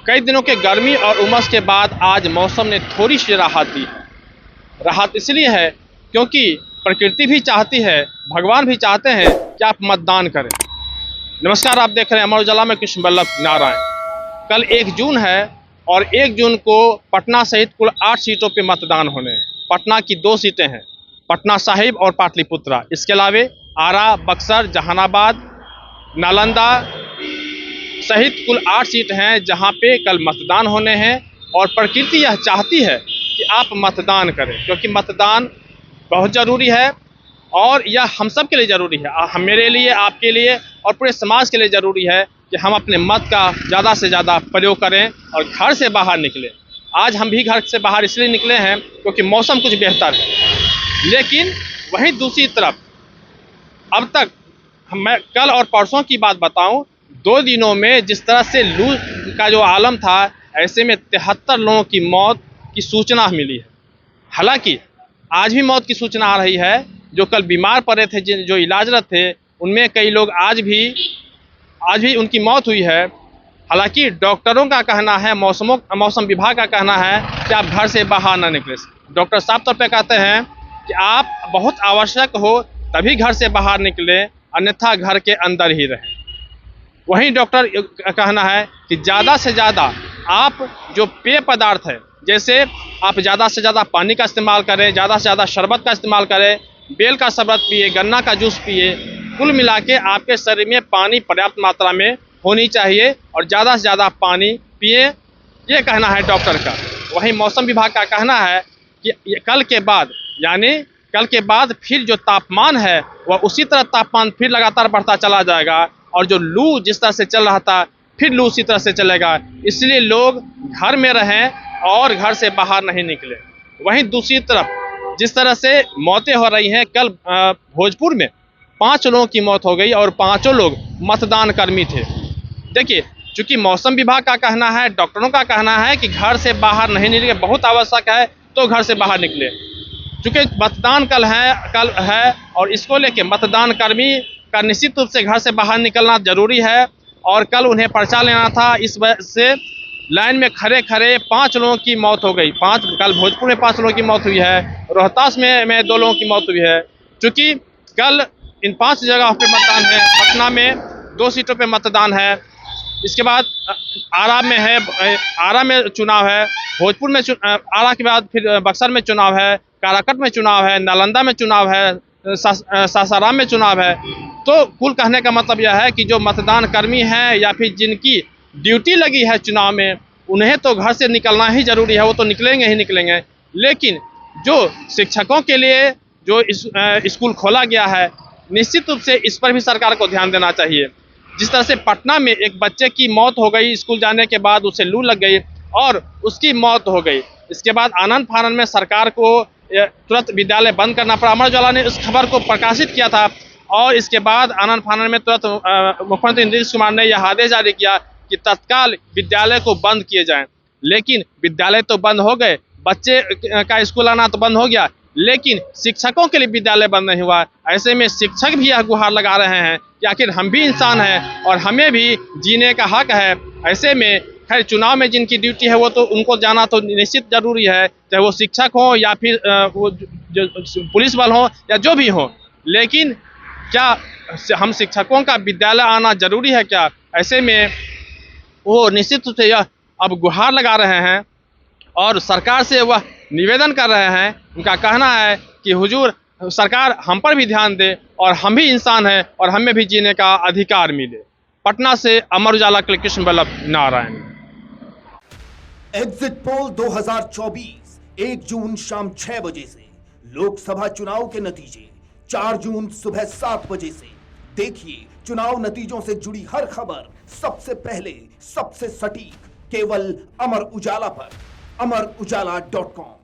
कई दिनों के गर्मी और उमस के बाद आज मौसम ने थोड़ी सी राहत दी है। राहत इसलिए है क्योंकि प्रकृति भी चाहती है, भगवान भी चाहते हैं कि आप मतदान करें। नमस्कार, आप देख रहे हैं अमर उजाला में कृष्ण बल्लभ नारायण। कल 1 जून है और 1 जून को पटना सहित कुल 8 सीटों पर मतदान होने हैं। पटना की 2 सीटें हैं, पटना साहिब और पाटलिपुत्रा। इसके अलावे आरा, बक्सर, जहानाबाद, नालंदा सहित कुल 8 सीट हैं जहां पे कल मतदान होने हैं। और प्रकृति यह चाहती है कि आप मतदान करें, क्योंकि मतदान बहुत ज़रूरी है और यह हम सब के लिए ज़रूरी है। हम, मेरे लिए, आपके लिए और पूरे समाज के लिए ज़रूरी है कि हम अपने मत का ज़्यादा से ज़्यादा प्रयोग करें और घर से बाहर निकलें। आज हम भी घर से बाहर इसलिए निकले हैं क्योंकि मौसम कुछ बेहतर है। लेकिन वहीं दूसरी तरफ अब तक मैं कल और परसों की बात बताऊं, 2 दिनों में जिस तरह से लू का जो आलम था, ऐसे में 73 लोगों की मौत की सूचना मिली है। हालांकि आज भी मौत की सूचना आ रही है। जो कल बीमार पड़े थे, जो इलाजरत थे, उनमें कई लोग आज भी उनकी मौत हुई है। हालांकि डॉक्टरों का कहना है, मौसम विभाग का कहना है कि आप घर से बाहर ना निकलें। डॉक्टर साफ तौर पर कहते हैं कि आप बहुत आवश्यक हो तभी घर से बाहर निकलें, अन्यथा घर के अंदर ही रहें। वहीं डॉक्टर कहना है कि ज़्यादा से ज़्यादा आप जो पेय पदार्थ है, जैसे आप ज़्यादा से ज़्यादा पानी का इस्तेमाल करें, ज़्यादा से ज़्यादा शरबत का इस्तेमाल करें, बेल का शरबत पिए, गन्ना का जूस पिए। कुल मिला के आपके शरीर में पानी पर्याप्त मात्रा में होनी चाहिए और ज़्यादा से ज़्यादा पानी पिए, ये कहना है डॉक्टर का। वहीं मौसम विभाग का कहना है कि कल के बाद फिर जो तापमान है वह उसी तरह तापमान फिर लगातार बढ़ता चला जाएगा और जो लू जिस तरह से चल रहा था फिर लू उसी तरह से चलेगा। इसलिए लोग घर में रहें और घर से बाहर नहीं निकले। वहीं दूसरी तरफ जिस तरह से मौतें हो रही हैं, कल भोजपुर में 5 लोगों की मौत हो गई और 5 लोग मतदान कर्मी थे। देखिए, चूँकि मौसम विभाग का कहना है, डॉक्टरों का कहना है कि घर से बाहर नहीं निकले, बहुत आवश्यक है तो घर से बाहर निकले। चूँकि मतदान कल है और इसको लेके मतदान कर्मी का निश्चित रूप से घर से बाहर निकलना जरूरी है और कल उन्हें पर्चा लेना था। इस वजह से लाइन में खड़े 5 लोगों की मौत हो गई। कल भोजपुर में 5 लोगों की मौत हुई है, रोहतास में 2 लोगों की मौत हुई है। चूँकि कल इन 5 जगहों पे मतदान है। पटना में 2 सीटों पे मतदान है, इसके बाद आरा में चुनाव है, भोजपुर में आरा के बाद फिर बक्सर में चुनाव है, काराकट में चुनाव है, नालंदा में चुनाव है, सासाराम में चुनाव है। तो कुल कहने का मतलब यह है कि जो मतदान कर्मी हैं या फिर जिनकी ड्यूटी लगी है चुनाव में, उन्हें तो घर से निकलना ही जरूरी है, वो तो निकलेंगे। लेकिन जो शिक्षकों के लिए जो स्कूल खोला गया है, निश्चित रूप से इस पर भी सरकार को ध्यान देना चाहिए। जिस तरह से पटना में एक बच्चे की मौत हो गई, स्कूल जाने के बाद उसे लू लग गई और उसकी मौत हो गई। इसके बाद आनंद फानन में सरकार को तुरंत विद्यालय बंद करना पड़ा। अमर उजाला ने इस खबर को प्रकाशित किया था और इसके बाद आनंद फानन में तुरंत मुख्यमंत्री नीतीश कुमार ने यह आदेश जारी किया कि तत्काल विद्यालय को बंद किए जाएं। लेकिन विद्यालय तो बंद हो गए, बच्चे का स्कूल आना तो बंद हो गया, लेकिन शिक्षकों के लिए विद्यालय बंद नहीं हुआ। ऐसे में शिक्षक भी यह गुहार लगा रहे हैं कि आखिर हम भी इंसान हैं और हमें भी जीने का हक है। ऐसे में खैर चुनाव में जिनकी ड्यूटी है वो तो उनको जाना तो निश्चित जरूरी है, चाहे वो शिक्षक हो या फिर वो जो पुलिस बल हो या जो भी हो। लेकिन क्या हम शिक्षकों का विद्यालय आना जरूरी है क्या? ऐसे में वो निश्चित रूप से यह अब गुहार लगा रहे हैं और सरकार से वह निवेदन कर रहे हैं। उनका कहना है कि हुजूर, सरकार हम पर भी ध्यान दे और हम भी इंसान हैं और हमें भी जीने का अधिकार मिले। पटना से अमर उजाला के लिए कृष्ण बल्लभ नारायण। एग्जिट पोल 2024 1 जून शाम 6 बजे से, लोकसभा चुनाव के नतीजे 4 जून सुबह 7 बजे से। देखिए चुनाव नतीजों से जुड़ी हर खबर सबसे पहले, सबसे सटीक, केवल अमर उजाला पर, amarujala.com।